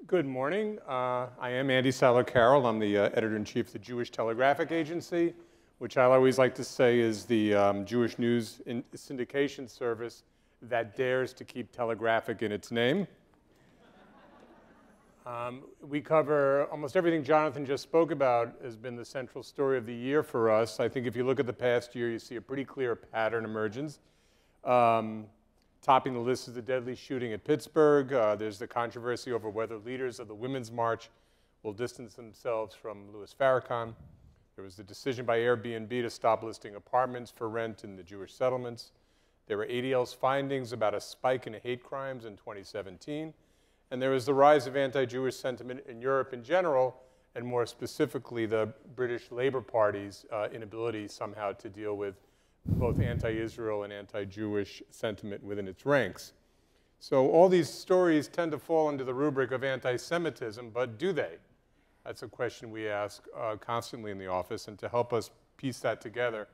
Good morning. I am Andy Silow-Carroll. I'm the editor-in-chief of the Jewish Telegraphic Agency, which I always like to say is the Jewish news syndication service that dares to keep Telegraphic in its name. We cover almost everything Jonathan just spoke about has been the central story of the year for us. I think if you look at the past year, you see a pretty clear pattern emergence. Topping the list is the deadly shooting at Pittsburgh. There's the controversy over whether leaders of the Women's March will distance themselves from Louis Farrakhan. There was the decision by Airbnb to stop listing apartments for rent in the Jewish settlements. There were ADL's findings about a spike in hate crimes in 2017. And there was the rise of anti-Jewish sentiment in Europe in general, and more specifically, the British Labour Party's inability somehow to deal with both anti-Israel and anti-Jewish sentiment within its ranks. So all these stories tend to fall under the rubric of anti-Semitism, but do they? That's a question we ask constantly in the office, and to help us piece that together,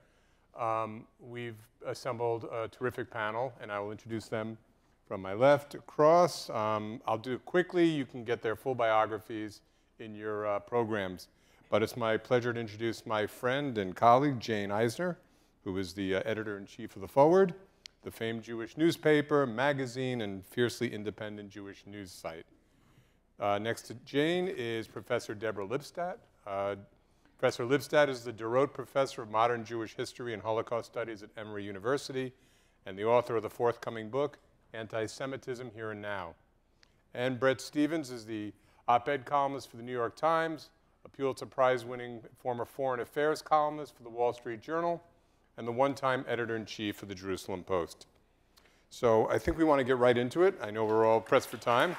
we've assembled a terrific panel, and I will introduce them from my left across. I'll do it quickly. You can get their full biographies in your programs. But it's my pleasure to introduce my friend and colleague, Jane Eisner, who is the editor-in-chief of The Forward, the famed Jewish newspaper, magazine, and fiercely independent Jewish news site. Next to Jane is Professor Deborah Lipstadt. Professor Lipstadt is the Dorot Professor of Modern Jewish History and Holocaust Studies at Emory University, and the author of the forthcoming book, Anti-Semitism Here and Now. And Bret Stephens is the op-ed columnist for the New York Times, a Pulitzer Prize-winning former foreign affairs columnist for the Wall Street Journal, and the one-time editor-in-chief of the Jerusalem Post. So I think we want to get right into it. I know we're all pressed for time.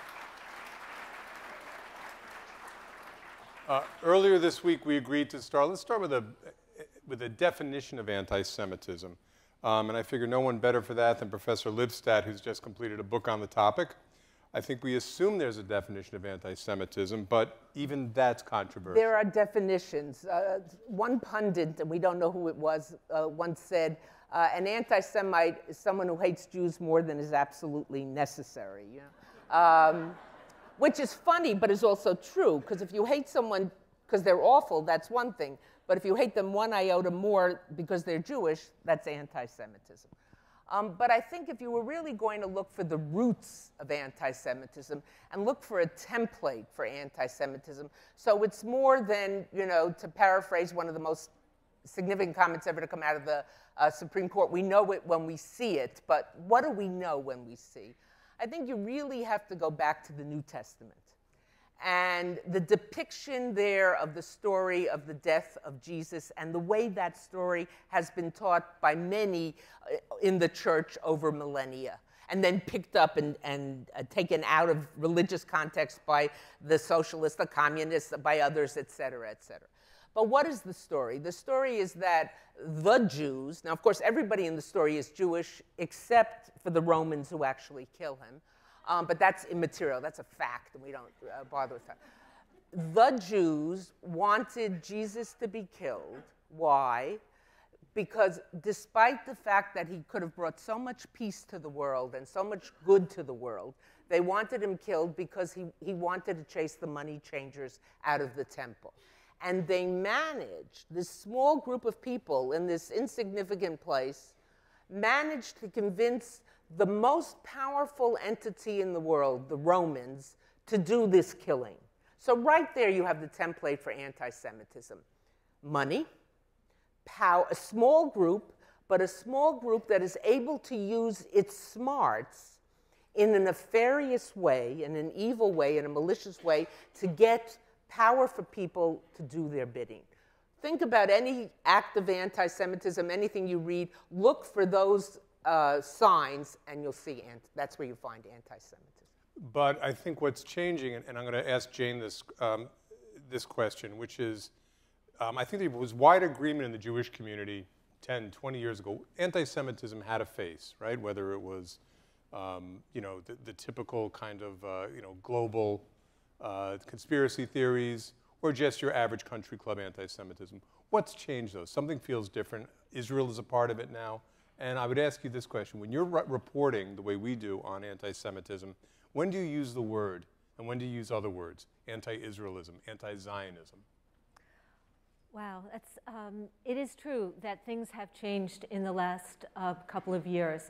Earlier this week, we agreed to start. Let's start with a definition of anti-Semitism. And I figure no one better for that than Professor Lipstadt, who's just completed a book on the topic. I think we assume there's a definition of anti-Semitism, but even that's controversial. There are definitions. One pundit, and we don't know who it was, once said, an anti-Semite is someone who hates Jews more than is absolutely necessary. You know? Which is funny, but is also true, because if you hate someone because they're awful, that's one thing. But if you hate them one iota more because they're Jewish, that's anti-Semitism. But I think if you were really going to look for the roots of anti-Semitism and look for a template for anti-Semitism, so it's more than, you know, to paraphrase one of the most significant comments ever to come out of the Supreme Court, we know it when we see it, but what do we know when we see? I think you really have to go back to the New Testament. And the depiction there of the story of the death of Jesus and the way that story has been taught by many in the church over millennia, and then picked up and taken out of religious context by the socialists, the communists, by others, et cetera, et cetera. But what is the story? The story is that the Jews, now of course everybody in the story is Jewish except for the Romans who actually kill him. But that's immaterial. That's a fact, and we don't bother with that. The Jews wanted Jesus to be killed. Why? Because despite the fact that he could have brought so much peace to the world and so much good to the world, they wanted him killed because he wanted to chase the money changers out of the temple. And they managed, this small group of people in this insignificant place, managed to convince the most powerful entity in the world, the Romans, to do this killing. So right there you have the template for anti-Semitism. Money, power, a small group, but a small group that is able to use its smarts in a nefarious way, in an evil way, in a malicious way, to get power for people to do their bidding. Think about any act of anti-Semitism, anything you read, look for those signs, and you'll see, that's where you find anti-Semitism. But I think what's changing, and I'm going to ask Jane this question, which is, I think there was wide agreement in the Jewish community 10, 20 years ago. Anti-Semitism had a face, right? Whether it was, you know, the typical kind of, you know, global conspiracy theories, or just your average country club anti-Semitism. What's changed, though? Something feels different. Israel is a part of it now. And I would ask you this question. When you're reporting the way we do on anti-Semitism, when do you use the word? And when do you use other words? Anti-Israelism, anti-Zionism. Wow, it is true that things have changed in the last couple of years.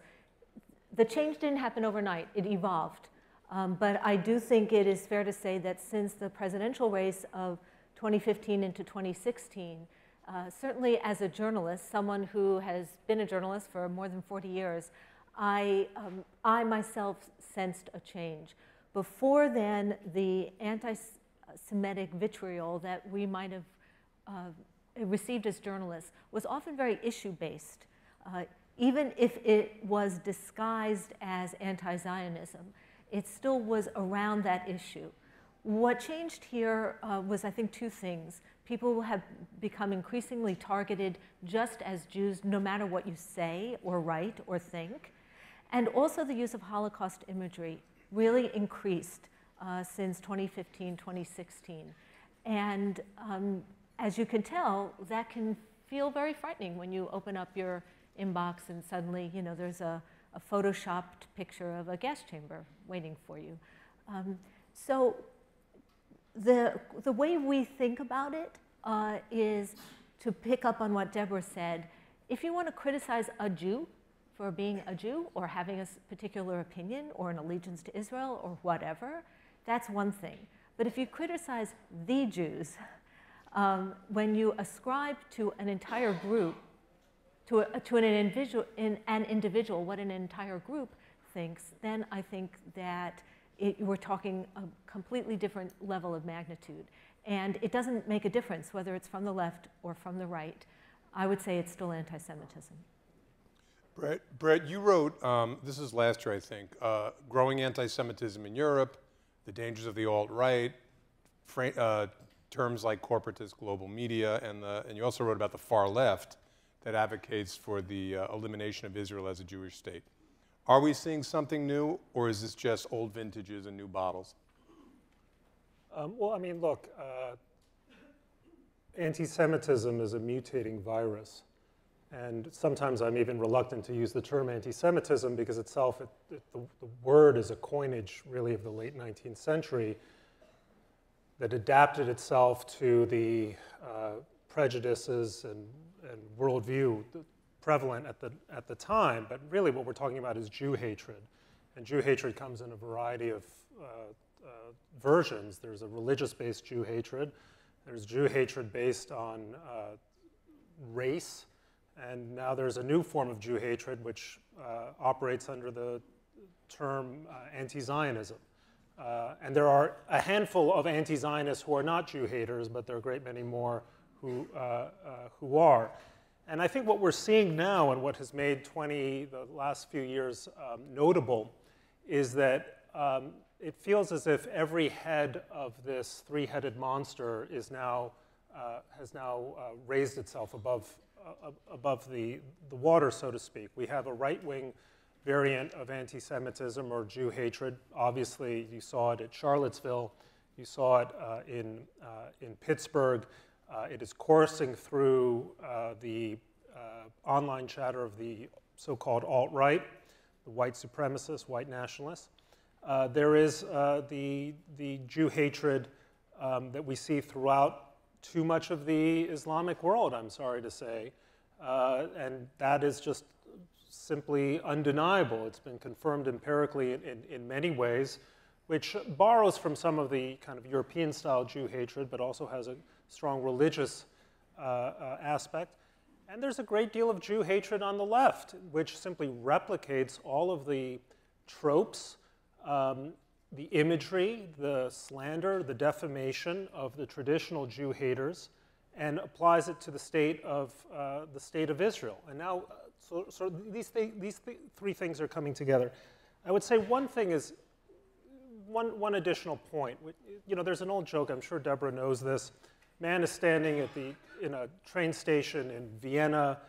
The change didn't happen overnight, it evolved. But I do think it is fair to say that since the presidential race of 2015 into 2016, certainly as a journalist, someone who has been a journalist for more than 40 years, I myself sensed a change. Before then, the anti-Semitic vitriol that we might have received as journalists was often very issue-based. Even if it was disguised as anti-Zionism, it still was around that issue. What changed here was, I think, two things. People have become increasingly targeted just as Jews, no matter what you say or write or think. And also the use of Holocaust imagery really increased since 2015, 2016. And as you can tell, that can feel very frightening when you open up your inbox and suddenly, you know, there's a photoshopped picture of a gas chamber waiting for you. So the way we think about it is to pick up on what Deborah said. If you want to criticize a Jew for being a Jew or having a particular opinion or an allegiance to Israel or whatever, that's one thing. But if you criticize the Jews, when you ascribe to an entire group, to an individual what an entire group thinks, then I think that we're talking a completely different level of magnitude. And it doesn't make a difference whether it's from the left or from the right. I would say it's still anti-Semitism. Bret, you wrote, this is last year, I think, Growing Anti-Semitism in Europe, The Dangers of the Alt-Right, terms like corporatist global media, and you also wrote about the far left that advocates for the elimination of Israel as a Jewish state. Are we seeing something new, or is this just old vintages and new bottles? Well, I mean, look, anti-Semitism is a mutating virus. And sometimes I'm even reluctant to use the term anti-Semitism because itself, the word is a coinage, really, of the late 19th century that adapted itself to the prejudices and worldview prevalent at the time. But really what we're talking about is Jew hatred. And Jew hatred comes in a variety of versions. There's a religious-based Jew hatred. There's Jew hatred based on race. And now there's a new form of Jew hatred which operates under the term anti-Zionism. And there are a handful of anti-Zionists who are not Jew haters, but there are a great many more who are. And I think what we're seeing now and what has made the last few years notable is that it feels as if every head of this three-headed monster is now, has now raised itself above the water, so to speak. We have a right-wing variant of anti-Semitism or Jew hatred. Obviously, you saw it at Charlottesville. You saw it in Pittsburgh. It is coursing through the online chatter of the so-called alt-right, the white supremacists, white nationalists. There is the Jew hatred that we see throughout too much of the Islamic world, I'm sorry to say. And that is just simply undeniable. It's been confirmed empirically in many ways, which borrows from some of the kind of European-style Jew hatred, but also has a strong religious aspect. And there's a great deal of Jew hatred on the left, which simply replicates all of the tropes, the imagery, the slander, the defamation of the traditional Jew haters, and applies it to the state of Israel. And now, so these three things are coming together. I would say one thing is, one additional point. You know, there's an old joke, I'm sure Deborah knows this. Man is standing in a train station in Vienna,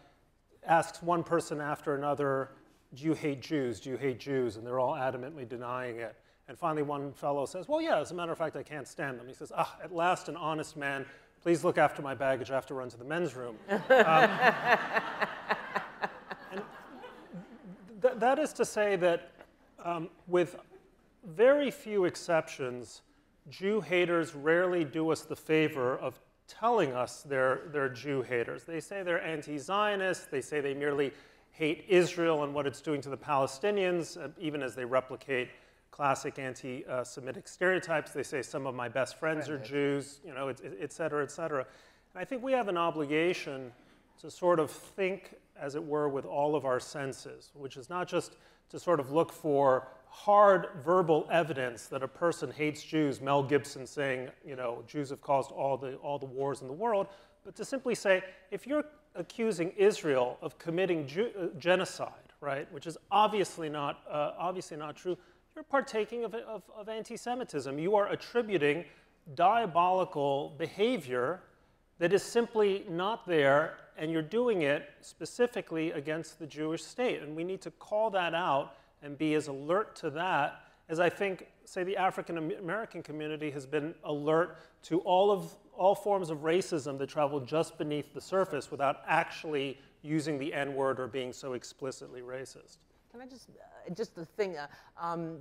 asks one person after another, do you hate Jews? Do you hate Jews? And they're all adamantly denying it. And finally, one fellow says, well, yeah, as a matter of fact, I can't stand them. He says, at last, an honest man. Please look after my baggage. I have to run to the men's room. And that is to say that with very few exceptions, Jew haters rarely do us the favor of telling us they're Jew haters. They say they're anti-Zionist. They say they merely hate Israel and what it's doing to the Palestinians, even as they replicate classic anti-Semitic stereotypes. They say some of my best friends are Jews, you know, et cetera, et cetera. And I think we have an obligation to sort of think, as it were, with all of our senses, which is not just to sort of look for hard verbal evidence that a person hates Jews, Mel Gibson saying, you know, Jews have caused all the wars in the world, but to simply say, if you're accusing Israel of committing genocide, right, which is obviously not true, you're partaking of anti-Semitism. You are attributing diabolical behavior that is simply not there, and you're doing it specifically against the Jewish state. And we need to call that out and be as alert to that as I think, say, the African American community has been alert to all forms of racism that travel just beneath the surface without actually using the N-word or being so explicitly racist. Can I just the thing,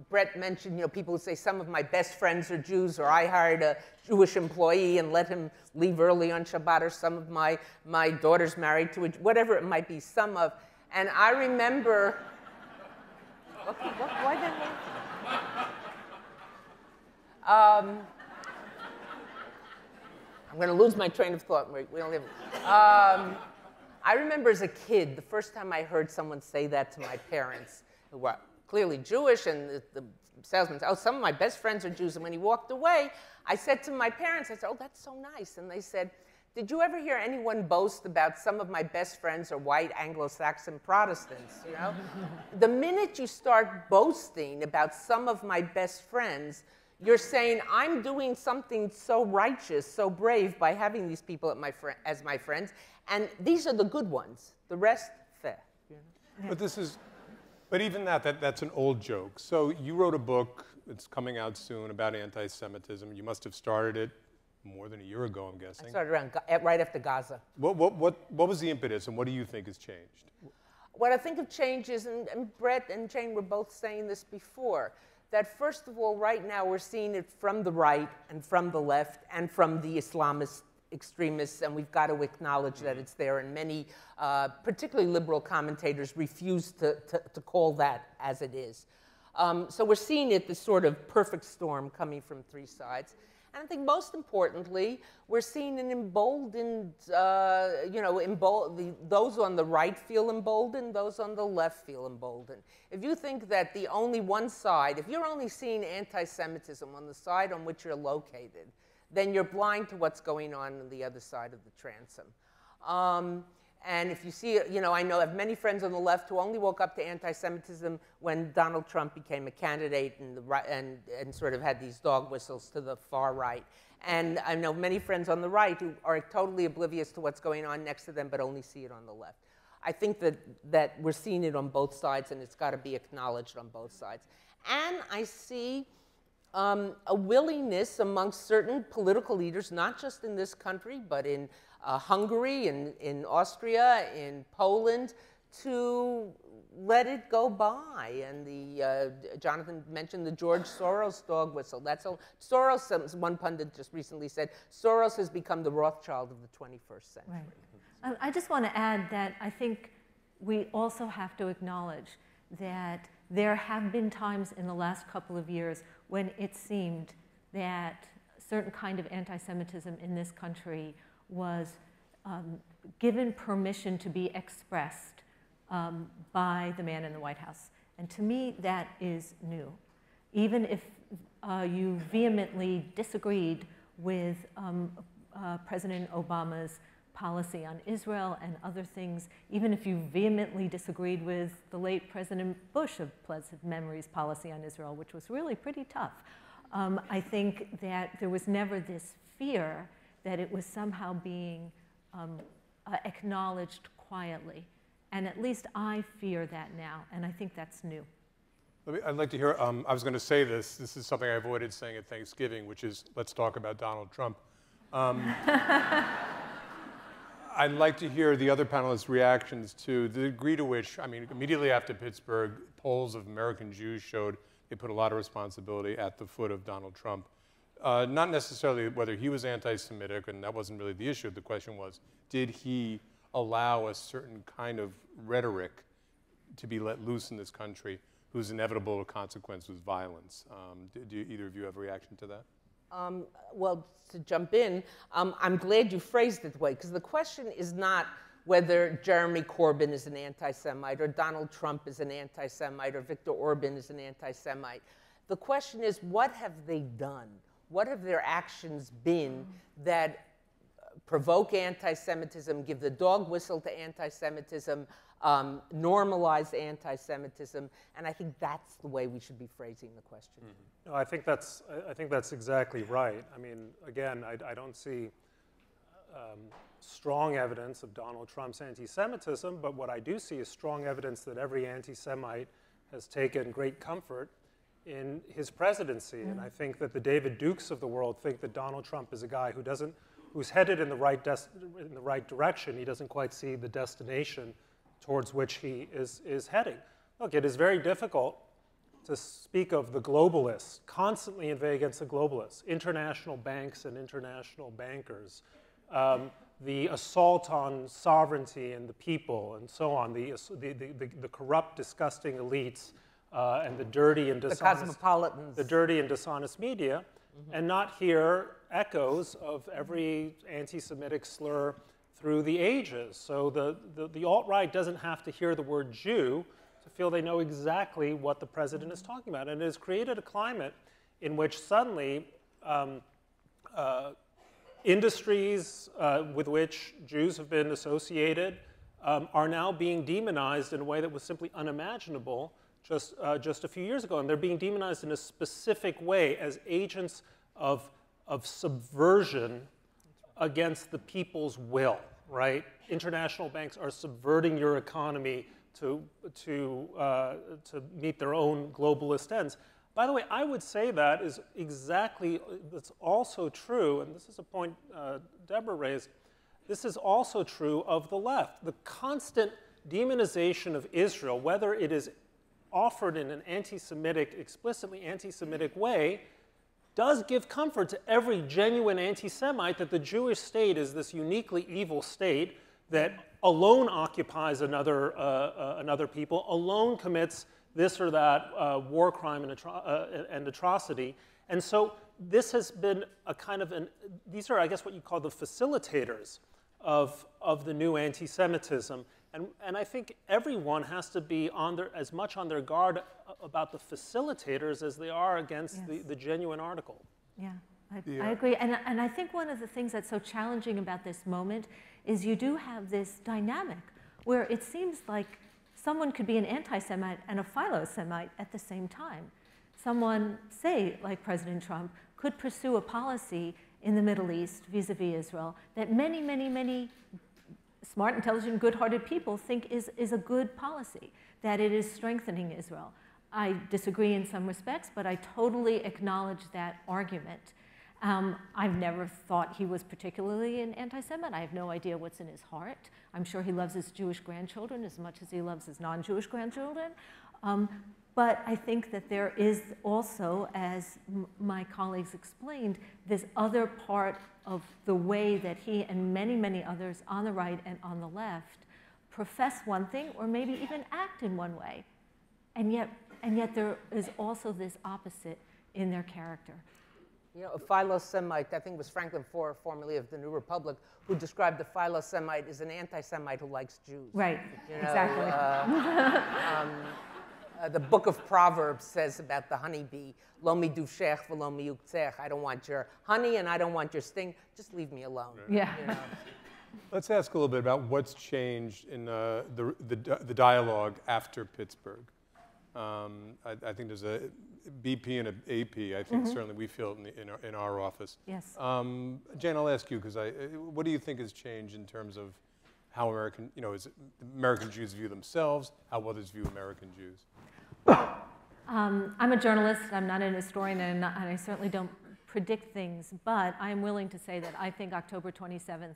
Bret mentioned, you know, people would say some of my best friends are Jews, or I hired a Jewish employee and let him leave early on Shabbat, or some of my daughter's married to a, whatever it might be, some of. And I remember, why did I'm going to lose my train of thought. We only have, I remember as a kid, the first time I heard someone say that to my parents, who were clearly Jewish, and the salesman said, oh, some of my best friends are Jews. And when he walked away, I said to my parents, I said, oh, that's so nice. And they said, did you ever hear anyone boast about some of my best friends are white Anglo-Saxon Protestants, you know? The minute you start boasting about some of my best friends, you're saying, I'm doing something so righteous, so brave by having these people as my friends, and these are the good ones. The rest, fair. You know? Yeah. But even that's an old joke. So you wrote a book, it's coming out soon, about anti-Semitism. You must have started it more than a year ago, I'm guessing. I started right after Gaza. What was the impetus, and what do you think has changed? What I think of change is, and Bret and Jane were both saying this before, that first of all, right now we're seeing it from the right and from the left and from the Islamist extremists, and we've got to acknowledge that it's there, and many, particularly liberal commentators, refuse to call that as it is. So we're seeing it, this sort of perfect storm coming from three sides. And I think most importantly, we're seeing an emboldened, those on the right feel emboldened, those on the left feel emboldened. If you think that the only one side, if you're only seeing anti-Semitism on the side on which you're located, then you're blind to what's going on the other side of the transom. And if you see, I know I have many friends on the left who only woke up to anti-Semitism when Donald Trump became a candidate and sort of had these dog whistles to the far right. And I know many friends on the right who are totally oblivious to what's going on next to them but only see it on the left. I think that we're seeing it on both sides, and it's got to be acknowledged on both sides. And I see a willingness amongst certain political leaders, not just in this country, but in Hungary, in Austria, in Poland, to let it go by. And Jonathan mentioned the George Soros dog whistle. That's all. Soros, one pundit just recently said, Soros has become the Rothschild of the 21st century. Right. I just want to add that I think we also have to acknowledge that there have been times in the last couple of years when it seemed that a certain kind of anti-Semitism in this country was given permission to be expressed by the man in the White House. And to me, that is new. Even if you vehemently disagreed with President Obama's policy on Israel and other things, even if you vehemently disagreed with the late President Bush of pleasant memories policy on Israel, which was really pretty tough, I think that there was never this fear that it was somehow being acknowledged quietly. And at least I fear that now, and I think that's new. I'd like to hear, I was going to say this is something I avoided saying at Thanksgiving, which is, let's talk about Donald Trump. I'd like to hear the other panelists' reactions to the degree to which, I mean, immediately after Pittsburgh, polls of American Jews showed they put a lot of responsibility at the foot of Donald Trump. not necessarily whether he was anti-Semitic, and that wasn't really the issue. The question was, did he allow a certain kind of rhetoric to be let loose in this country whose inevitable consequence was violence? Do either of you have a reaction to that? Well, to jump in, I'm glad you phrased it that way, because the question is not whether Jeremy Corbyn is an anti-Semite or Donald Trump is an anti-Semite or Viktor Orban is an anti-Semite. The question is, what have they done? What have their actions been that provoke anti-Semitism, give the dog whistle to anti-Semitism, normalize anti-Semitism? And I think that's the way we should be phrasing the question. No, I think that's exactly right. I mean, again, I don't see strong evidence of Donald Trump's anti-Semitism, but what I do see is strong evidence that every anti-Semite has taken great comfort in his presidency. And I think that the David Dukes of the world think that Donald Trump is a guy who's headed in the right direction. He doesn't quite see the destination towards which he is heading. Look, it is very difficult to speak of the globalists, constantly inveigh against the globalists, international banks and international bankers, the assault on sovereignty and the people, and so on, the corrupt, disgusting elites, and the dirty and dishonest, the cosmopolitans, the dirty and dishonest media, and not hear echoes of every anti-Semitic slur through the ages. So the alt-right doesn't have to hear the word Jew to feel they know exactly what the president is talking about. And it has created a climate in which suddenly industries with which Jews have been associated are now being demonized in a way that was simply unimaginable just a few years ago. And they're being demonized in a specific way as agents of subversion against the people's will, right? International banks are subverting your economy to meet their own globalist ends. By the way, I would say that is exactly, that's also true, and this is a point Deborah raised, this is also true of the left. The constant demonization of Israel, whether it is offered in an anti-Semitic, explicitly anti-Semitic way, does give comfort to every genuine anti-Semite that the Jewish state is this uniquely evil state that alone occupies another people, alone commits this or that war crime and atrocity. And so this has been a kind of these are, I guess, what you call the facilitators of the new anti-Semitism. And I think everyone has to be as much on their guard about the facilitators as they are against the genuine article. Yeah, I agree. And I think one of the things that's so challenging about this moment is you do have this dynamic where it seems like someone could be an anti-Semite and a Philo-Semite at the same time. Someone, say, like President Trump, could pursue a policy in the Middle East vis-a-vis Israel that many, many, many smart, intelligent, good-hearted people think is a good policy, that it is strengthening Israel. I disagree in some respects, but I totally acknowledge that argument. I've never thought he was particularly an anti-Semite. I have no idea what's in his heart. I'm sure he loves his Jewish grandchildren as much as he loves his non-Jewish grandchildren. But I think that there is also, as my colleagues explained, this other part of the way that he and many, many others on the right and on the left profess one thing or maybe even act in one way. And yet there is also this opposite in their character. You know, a Philo-Semite, I think it was Franklin Foer, formerly of the New Republic, who described the Philo-Semite as an anti-Semite who likes Jews. Right, you know, exactly. The book of Proverbs says about the honeybee, lo miduvshech v'lo miyuktzech. I don't want your honey and I don't want your sting. Just leave me alone. Yeah. You know? Let's ask a little bit about what's changed in the dialogue after Pittsburgh. I think there's a BP and an AP. I think certainly we feel it in our office. Yes. Jan, I'll ask you, because what do you think has changed in terms of how American Jews view themselves, how others view American Jews? I'm a journalist. I'm not an historian, and I certainly don't predict things. But I am willing to say that I think October 27th,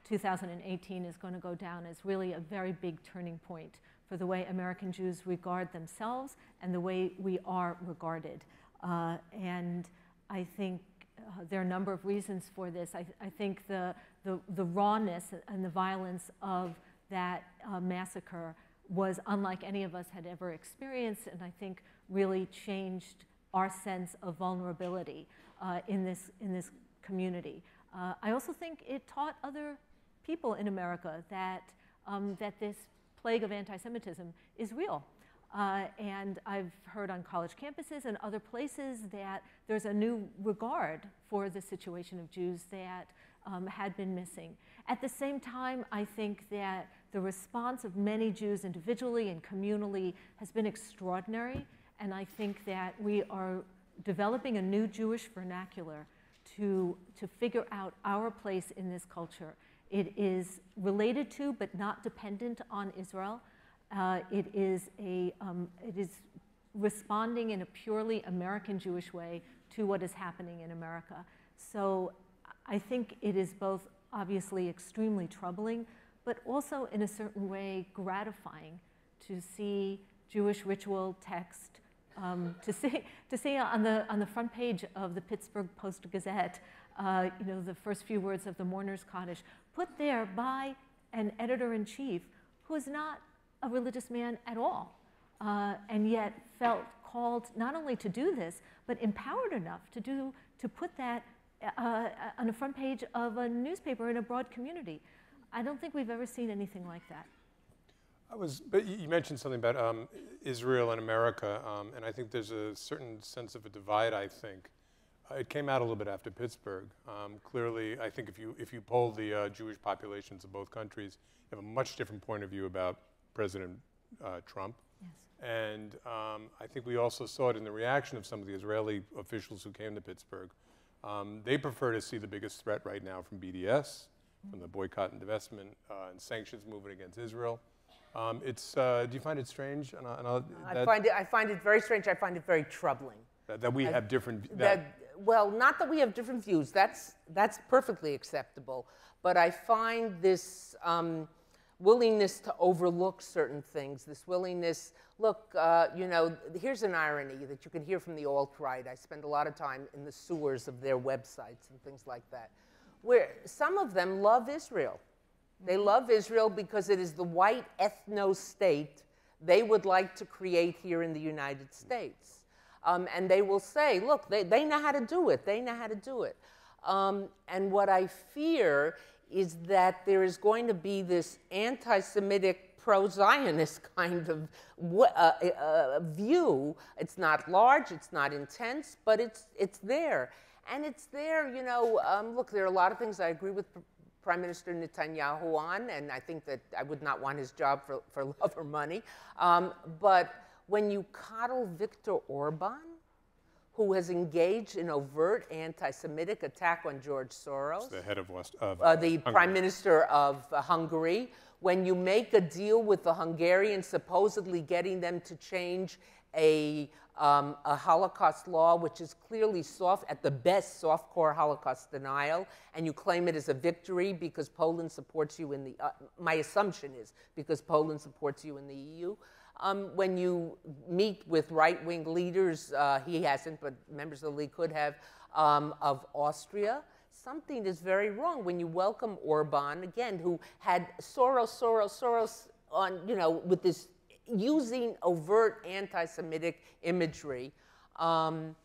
2018 is going to go down as really a very big turning point for the way American Jews regard themselves and the way we are regarded. And I think there are a number of reasons for this. I think the rawness and the violence of that massacre was unlike any of us had ever experienced, and I think really changed our sense of vulnerability in this community. I also think it taught other people in America that this plague of anti-Semitism is real. And I've heard on college campuses and other places that there's a new regard for the situation of Jews that had been missing. At the same time, I think that the response of many Jews individually and communally has been extraordinary, and I think that we are developing a new Jewish vernacular to figure out our place in this culture. It is related to, but not dependent on Israel. It is responding in a purely American Jewish way to what is happening in America. So I think it is both obviously extremely troubling, but also in a certain way gratifying to see Jewish ritual text, to see on the front page of the Pittsburgh Post-Gazette, the first few words of the Mourner's Kaddish, put there by an editor-in-chief who is not a religious man at all, and yet felt called not only to do this, but empowered enough to put that on the front page of a newspaper in a broad community. I don't think we've ever seen anything like that. But you mentioned something about Israel and America, and I think there's a certain sense of a divide, I think. It came out a little bit after Pittsburgh. Clearly, I think if you poll the Jewish populations of both countries, you have a much different point of view about President Trump. Yes. And I think we also saw it in the reaction of some of the Israeli officials who came to Pittsburgh. They prefer to see the biggest threat right now from BDS, from the boycott and divestment and sanctions movement against Israel. Do you find it strange? I find it very strange. I find it very troubling. That we have different... Well, not that we have different views. That's perfectly acceptable. But I find this willingness to overlook certain things, this willingness... Look, here's an irony that you can hear from the alt-right. I spend a lot of time in the sewers of their websites and things like that, where some of them love Israel. They love Israel because it is the white ethno-state they would like to create here in the United States. And they will say, look, they know how to do it. They know how to do it. And what I fear is that there is going to be this anti-Semitic pro-Zionist kind of view. It's not large, it's not intense, but it's there. And it's there, look, there are a lot of things I agree with Prime Minister Netanyahu on, and I think that I would not want his job for love or money. But when you coddle Viktor Orban, who has engaged in overt anti-Semitic attack on George Soros, the head of the Prime Minister of Hungary, when you make a deal with the Hungarians, supposedly getting them to change a Holocaust law, which is clearly at the best, soft-core Holocaust denial, and you claim it as a victory because Poland supports you in the, my assumption is, because Poland supports you in the EU. When you meet with right-wing leaders, he hasn't, but members of the League could have, of Austria, something is very wrong when you welcome Orban, again, who had Soros on, with this using overt anti-Semitic imagery, and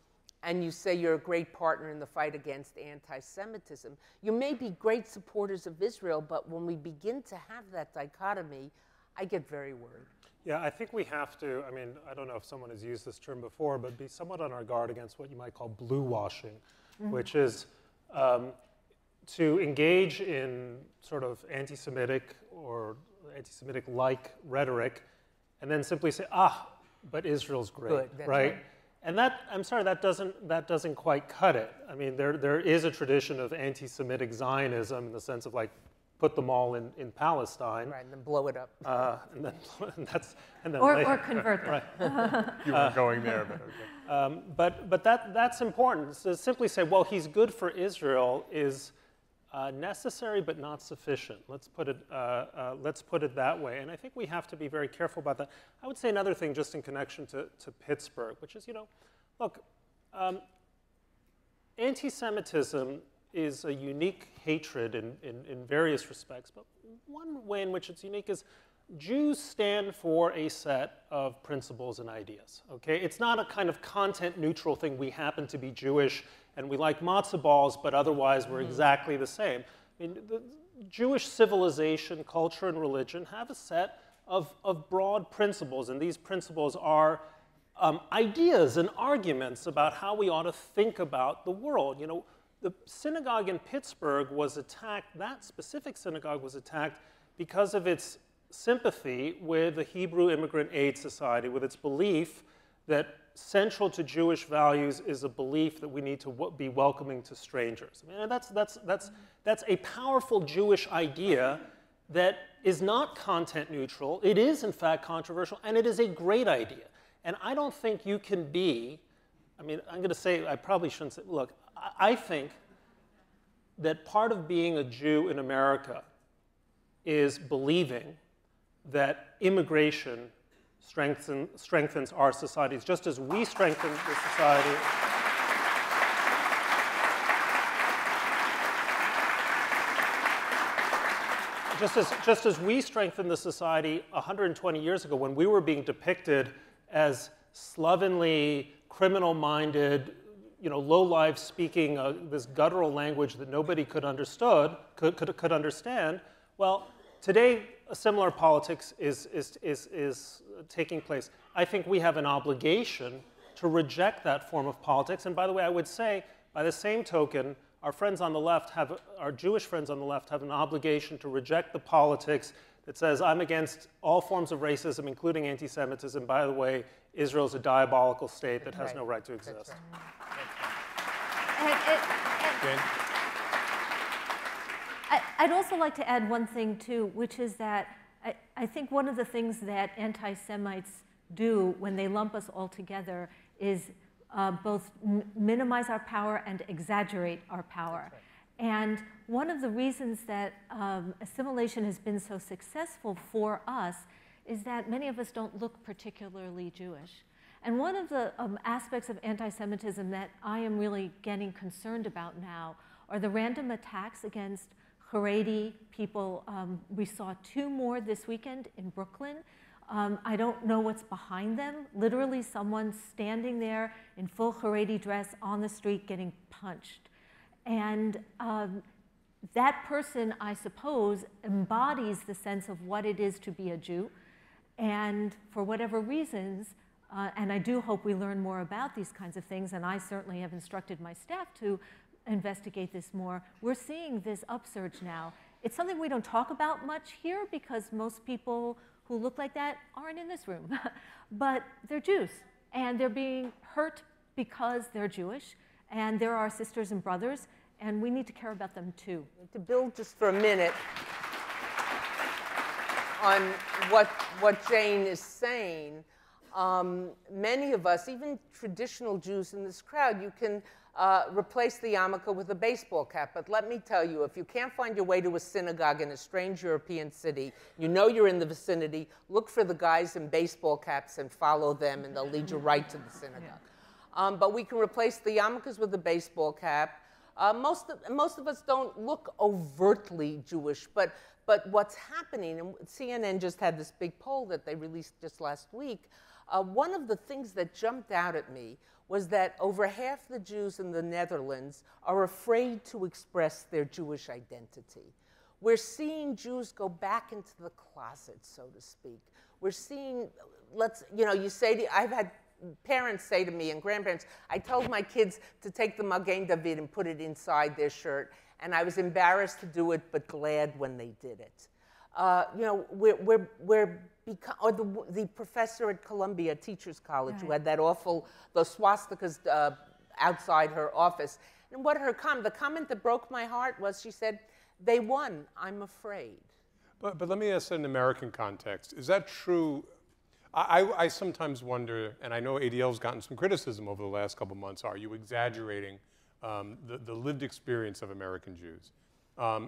you say you're a great partner in the fight against anti-Semitism. You may be great supporters of Israel, but when we begin to have that dichotomy, I get very worried. Yeah, I think we have to, I don't know if someone has used this term before, but be somewhat on our guard against what you might call blue washing, which is to engage in sort of anti-Semitic or anti-Semitic-like rhetoric and then simply say, but Israel's great, right? And that, I'm sorry, that doesn't quite cut it. There is a tradition of anti-Semitic Zionism in the sense of put them all in Palestine. Right, and then blow it up. Or convert them. Right. You were going there, but okay. But that's important. So simply say, well, he's good for Israel is necessary but not sufficient. Let's put it that way. And I think we have to be very careful about that. I would say another thing just in connection to Pittsburgh, which is, look, anti-Semitism is a unique hatred in various respects, but one way in which it's unique is Jews stand for a set of principles and ideas, okay? It's not a kind of content-neutral thing. We happen to be Jewish and we like matzo balls, but otherwise we're exactly the same. I mean, the Jewish civilization, culture, and religion have a set of broad principles, and these principles are ideas and arguments about how we ought to think about the world. You know, the synagogue in Pittsburgh was attacked, that specific synagogue was attacked because of its sympathy with the Hebrew Immigrant Aid Society, with its belief that central to Jewish values is a belief that we need to be welcoming to strangers. I mean, that's a powerful Jewish idea that is not content neutral. It is, in fact, controversial, and it is a great idea. And I don't think you can be, I mean, I'm going to say, I probably shouldn't say, look, I think that part of being a Jew in America is believing that immigration strengthens our societies, just as we strengthen the society. Just as we strengthened the society 120 years ago when we were being depicted as slovenly, criminal-minded, you know, low-life speaking this guttural language that nobody could understand. Well, today, a similar politics is taking place. I think we have an obligation to reject that form of politics. And by the way, I would say, by the same token, our friends on the left our Jewish friends on the left have an obligation to reject the politics that says, I'm against all forms of racism, including anti-Semitism. By the way, Israel's a diabolical state that has no right to exist. I'd also like to add one thing, too, which is that I think one of the things that anti-Semites do when they lump us all together is both minimize our power and exaggerate our power. Right. And one of the reasons that assimilation has been so successful for us is that many of us don't look particularly Jewish. And one of the aspects of anti-Semitism that I am really getting concerned about now are the random attacks against Haredi people. We saw 2 more this weekend in Brooklyn. I don't know what's behind them. Literally someone standing there in full Haredi dress on the street getting punched. And that person, I suppose, embodies the sense of what it is to be a Jew. And for whatever reasons, and I do hope we learn more about these kinds of things, and I certainly have instructed my staff to investigate this more, we're seeing this upsurge now. It's something we don't talk about much here because most people who look like that aren't in this room. But they're Jews, and they're being hurt because they're Jewish, and they're our sisters and brothers, and we need to care about them too. To build just for a minute on what Jane is saying, many of us, even traditional Jews in this crowd, you can replace the yarmulke with a baseball cap. But let me tell you, if you can't find your way to a synagogue in a strange European city, you know you're in the vicinity, look for the guys in baseball caps and follow them, and they'll lead you right to the synagogue. But we can replace the yarmulkes with a baseball cap. Most of us don't look overtly Jewish, but what's happening, and CNN just had this big poll that they released just last week, one of the things that jumped out at me was that over half the Jews in the Netherlands are afraid to express their Jewish identity. We're seeing Jews go back into the closet, so to speak. We're seeing, you say, I've had parents say to me and grandparents, I told my kids to take the Magen David and put it inside their shirt, and I was embarrassed to do it, but glad when they did it. Or the professor at Columbia Teachers College who had that awful, the swastikas outside her office. And what the comment that broke my heart was, she said, they won, I'm afraid. But let me ask in an American context, is that true? I sometimes wonder, and I know ADL's gotten some criticism over the last couple months, are you exaggerating the lived experience of American Jews?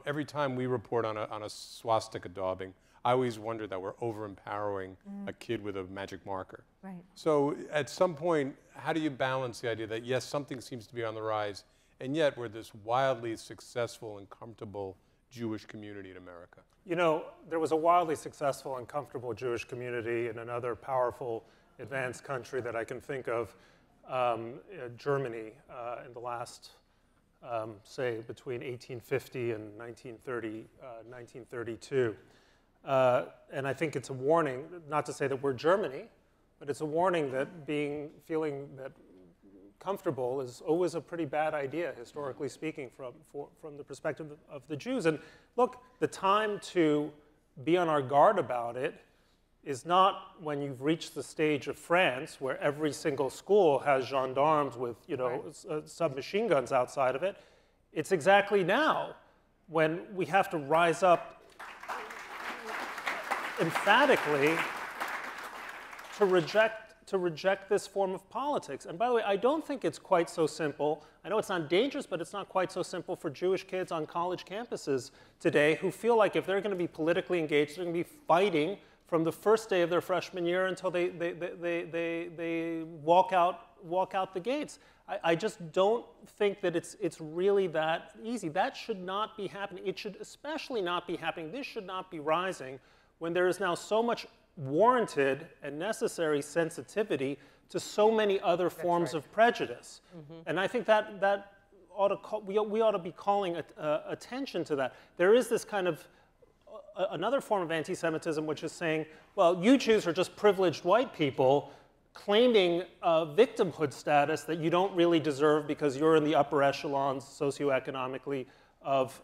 Every time we report on a swastika daubing, I always wonder that we're over-empowering a kid with a magic marker. Right. So at some point, how do you balance the idea that, yes, something seems to be on the rise, and yet we're this wildly successful and comfortable Jewish community in America? You know, there was a wildly successful and comfortable Jewish community in another powerful, advanced country that I can think of, Germany, in the last, say, between 1850 and 1932. And I think it's a warning, not to say that we're Germany, but it's a warning that feeling that comfortable is always a pretty bad idea, historically speaking, from the perspective of the Jews. And look, the time to be on our guard about it is not when you've reached the stage of France, where every single school has gendarmes with, you know, submachine guns outside of it. It's exactly now when we have to rise up emphatically to reject this form of politics. And by the way, I don't think it's quite so simple. I know it's not dangerous, but it's not quite so simple for Jewish kids on college campuses today who feel like if they're going to be politically engaged, they're going to be fighting from the first day of their freshman year until they walk out the gates. I just don't think that it's really that easy. That should not be happening. It should especially not be happening. This should not be rising when there is now so much warranted and necessary sensitivity to so many other forms of prejudice. And I think that ought to we ought to be calling attention to that. There is this kind of another form of anti-Semitism, which is saying, well, you Jews are just privileged white people claiming victimhood status that you don't really deserve because you're in the upper echelons socioeconomically of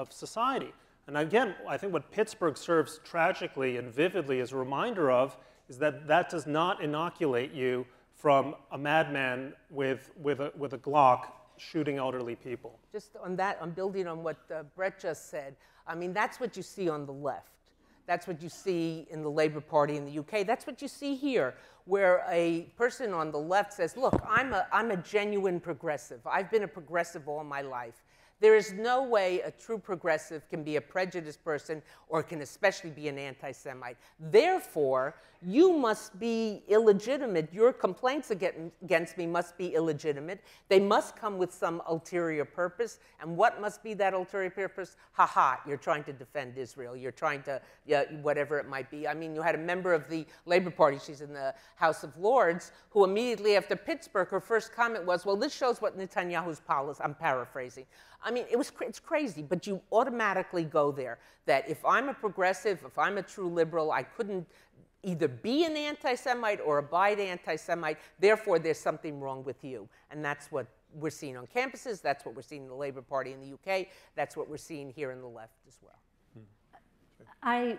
society. And again, I think what Pittsburgh serves tragically and vividly as a reminder of is that that does not inoculate you from a madman with a Glock shooting elderly people. Just on that, I'm building on what Bret just said. I mean, that's what you see on the left. That's what you see in the Labour Party in the UK. That's what you see here, where a person on the left says, look, I'm a genuine progressive. I've been a progressive all my life. There is no way a true progressive can be a prejudiced person or can especially be an anti-Semite. Therefore, you must be illegitimate. Your complaints against me must be illegitimate. They must come with some ulterior purpose. And what must be that ulterior purpose? Ha-ha, you're trying to defend Israel. You're trying to, whatever it might be. I mean, you had a member of the Labour Party, she's in the House of Lords, who immediately after Pittsburgh, her first comment was, well, this shows what Netanyahu's policy, I'm paraphrasing. I mean, it's crazy, but you automatically go there, that if I'm a progressive, if I'm a true liberal, I couldn't either be an anti-Semite or abide anti-Semite, therefore there's something wrong with you. And that's what we're seeing on campuses, that's what we're seeing in the Labour Party in the UK, that's what we're seeing here in the left as well. I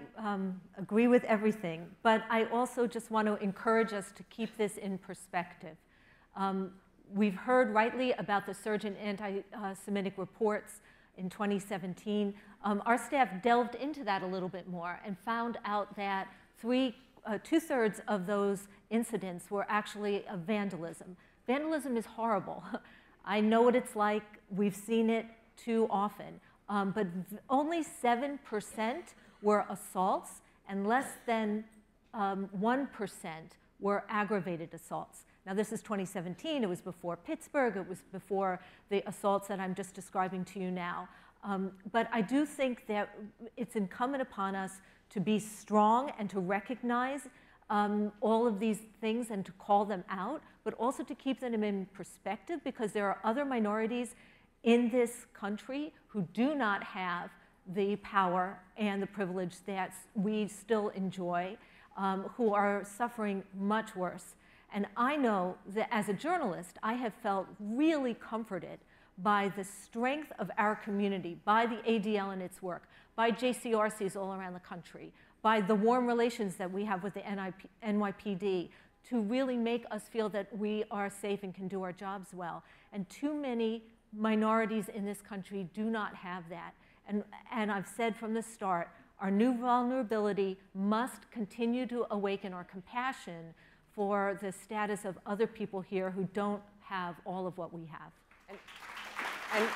agree with everything, but I also just want to encourage us to keep this in perspective. We've heard rightly about the surge in anti-Semitic reports in 2017. Our staff delved into that a little bit more and found out that two-thirds of those incidents were actually of vandalism. Vandalism is horrible. I know what it's like. We've seen it too often. But only 7% were assaults, and less than 1% were aggravated assaults. Now, this is 2017. It was before Pittsburgh. It was before the assaults that I'm just describing to you now. But I do think that it's incumbent upon us to be strong and to recognize all of these things and to call them out, but also to keep them in perspective, because there are other minorities in this country who do not have the power and the privilege that we still enjoy, who are suffering much worse. And I know that as a journalist, I have felt really comforted by the strength of our community, by the ADL and its work, by JCRCs all around the country, by the warm relations that we have with the NYPD, to really make us feel that we are safe and can do our jobs well. And too many minorities in this country do not have that. And I've said from the start, our new vulnerability must continue to awaken our compassion for the status of other people here who don't have all of what we have. And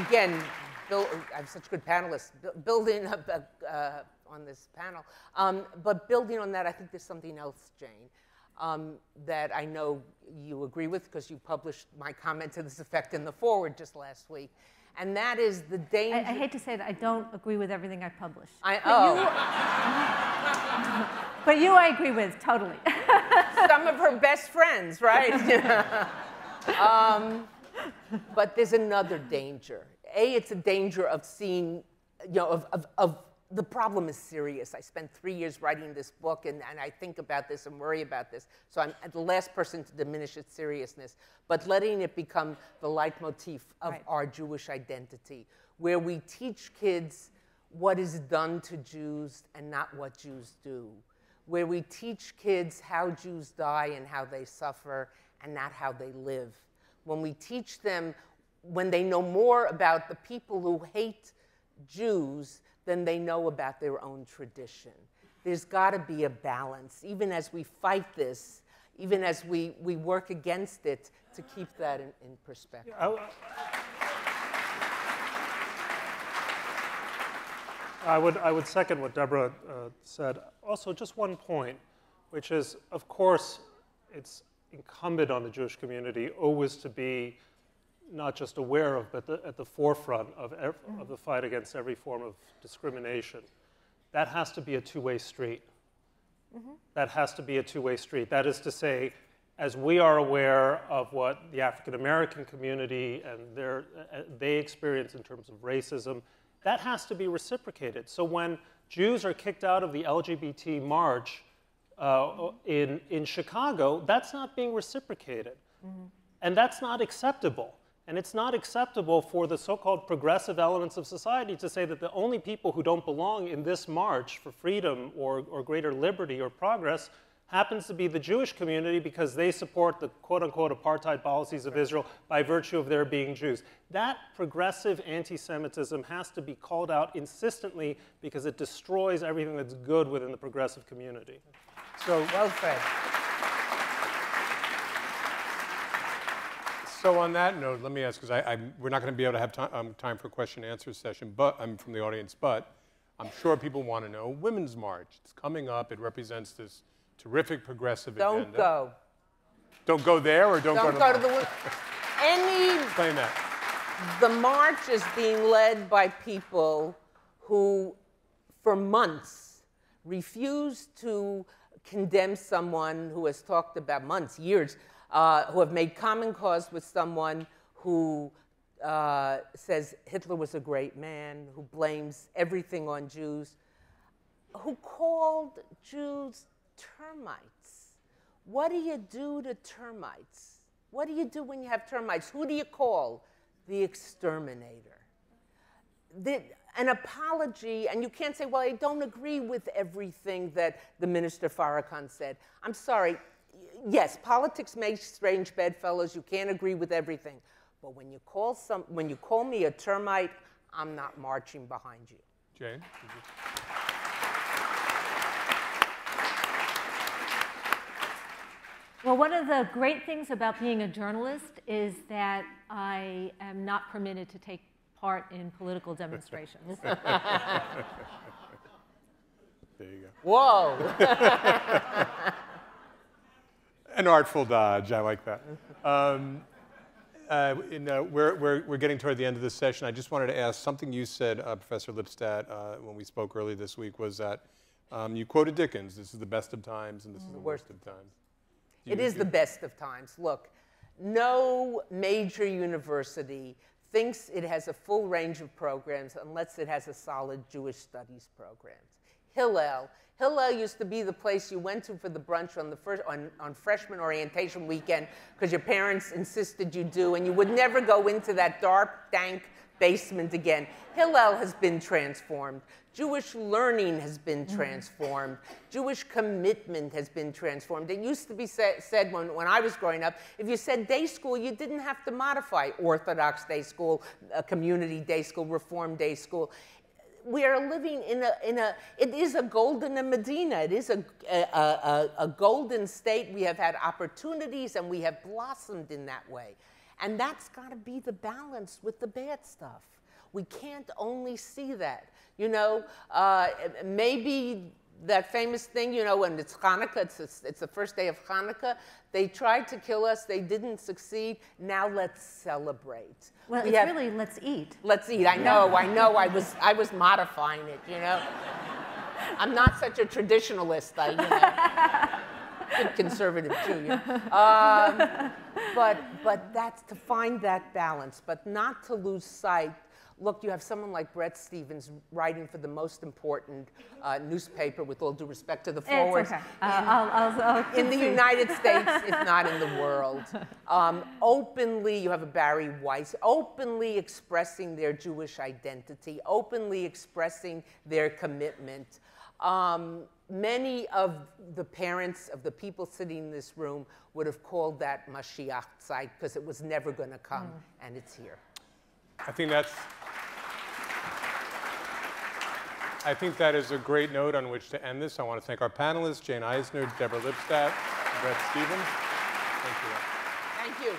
again, I have such good panelists building up on this panel. But building on that, I think there's something else, Jane. that I know you agree with because you published my comment to this effect in the foreword just last week. And that is the danger. I hate to say that I don't agree with everything I publish. But you I agree with, totally. Some of her best friends, right? But there's another danger. It's a danger of seeing, of the problem is serious. I spent 3 years writing this book, and I think about this and worry about this. So I'm the last person to diminish its seriousness, but letting it become the leitmotif of our Jewish identity, where we teach kids what is done to Jews and not what Jews do, where we teach kids how Jews die and how they suffer and not how they live. When we teach them, when they know more about the people who hate Jews than they know about their own tradition. There's got to be a balance, even as we fight this, even as we work against it, to keep that in perspective. I would second what Deborah said. Also, just one point, which is, of course, it's incumbent on the Jewish community always to be not just aware of, but at the forefront of the fight against every form of discrimination. That has to be a two-way street. That has to be a two-way street. That is to say, as we are aware of what the African American community and they experience in terms of racism, that has to be reciprocated. So when Jews are kicked out of the LGBT march in Chicago, that's not being reciprocated. And that's not acceptable. And it's not acceptable for the so-called progressive elements of society to say that the only people who don't belong in this march for freedom or greater liberty or progress happens to be the Jewish community because they support the quote-unquote apartheid policies of Israel by virtue of their being Jews. That progressive anti-Semitism has to be called out insistently because it destroys everything that's good within the progressive community. So, well said. So on that note, let me ask, because we're not going to be able to have time for question and answer session, but from the audience, but I'm sure people want to know Women's March. It's coming up. It represents this terrific progressive agenda. Don't go. Don't go there, or don't go to the Explain that. The march is being led by people who, for months, refused to condemn someone who has talked about months, years, who have made common cause with someone who says Hitler was a great man, who blames everything on Jews, who called Jews termites. What do you do to termites? What do you do when you have termites? Who do you call? The exterminator. An apology, and you can't say, well, I don't agree with everything that the Minister Farrakhan said. I'm sorry. Yes, politics makes strange bedfellows. You can't agree with everything. But when you call me a termite, I'm not marching behind you. Jane? Well, one of the great things about being a journalist is that I am not permitted to take part in political demonstrations. There you go. Whoa. An artful dodge. I like that. We're getting toward the end of this session. I just wanted to ask something you said, Professor Lipstadt, when we spoke earlier this week, was that you quoted Dickens. This is the best of times, and this is the worst of times. It is the best of times. Look, no major university thinks it has a full range of programs unless it has a solid Jewish studies program. Hillel used to be the place you went to for the brunch on freshman orientation weekend because your parents insisted you do, and you would never go into that dark, dank basement again. Hillel has been transformed. Jewish learning has been transformed. Jewish commitment has been transformed. It used to be said when I was growing up, if you said day school, you didn't have to modify Orthodox day school, community day school, Reform day school. We are living it is a golden Medina. It is a golden state. We have had opportunities and we have blossomed in that way. And that's got to be the balance with the bad stuff. We can't only see that. You know, maybe that famous thing, you know, when it's Hanukkah, it's the first day of Hanukkah. They tried to kill us. They didn't succeed. Now let's celebrate. Well, it's really let's eat. Let's eat. I know. I was modifying it, you know. I'm not such a traditionalist, you know. Good conservative too, you know. But that's to find that balance, but not to lose sight. Look, you have someone like Bret Stephens writing for the most important newspaper, with all due respect to the forwards, it's okay. I'll in the United States, if not in the world. Openly, you have a Barry Weiss, openly expressing their Jewish identity, openly expressing their commitment. Many of the parents of the people sitting in this room would have called that Mashiach Zeit, because it was never going to come, and it's here. I think that is a great note on which to end this. I want to thank our panelists, Jane Eisner, Deborah Lipstadt, Bret Stephens. Thank you. Thank you.